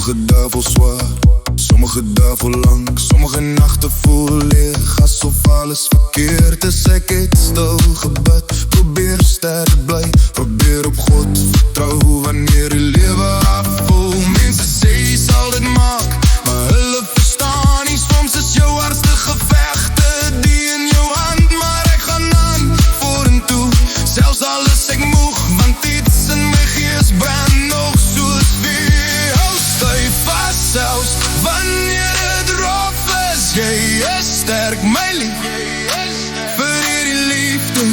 Sommige dagen vol zwaar, sommige dagen vol lang. Sommige nachten voel leeg, alsof alles verkeerd is. Ek het stil gebid, probeer sterk bly, probeer op God vertrou wanneer die lewe afvoel. Mense sê jy sal dit maak, maar hulle verstaan nie. Soms is jou hardste gevegte die in jou hand, maar ek gaan aan vorentoe, selfs al is ek moeg, want iets in my gees brand nog soos vuur. Hou styf vas, selfs wanneer het rof is. Jy is sterk, my lief, vir hierdie liefde.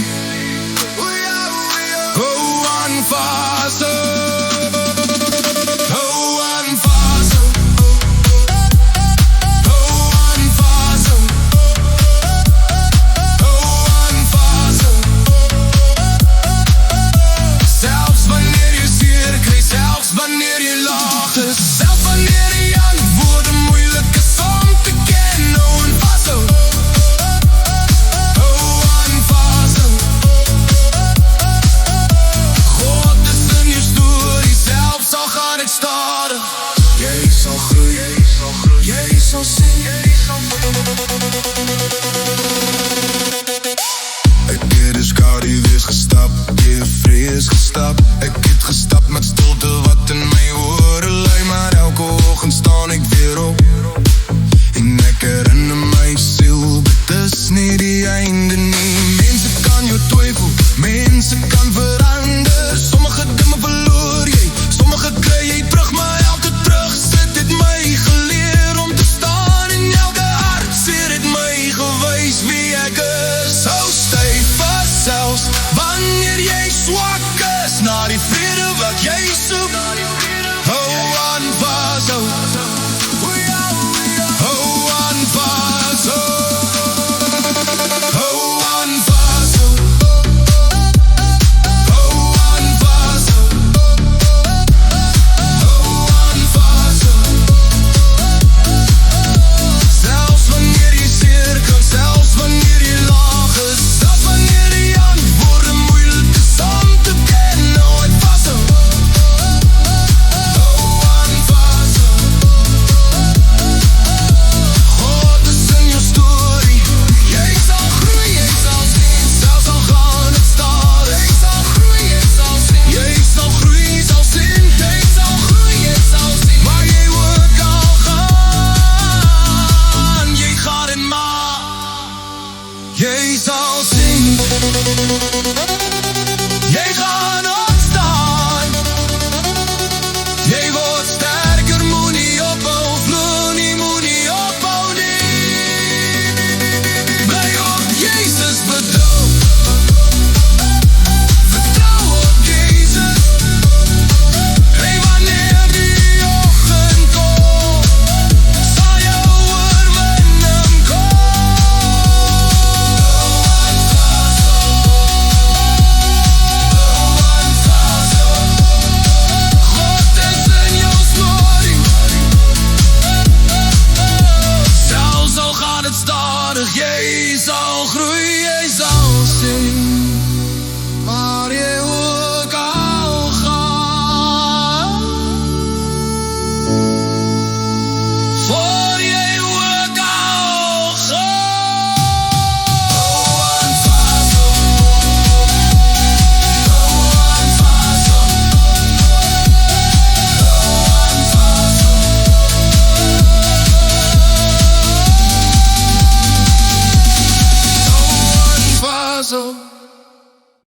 Hou aan vas, hou aan vas, hou aan vas, hou aan vas. Selfs wanneer jy seer kry, selfs wanneer jy lag is, selfs wanneer die antwoorde moeilik is om te ken. Hou aan vas, hou aan vas. God is in jou storie, selfs al gaan het stadig.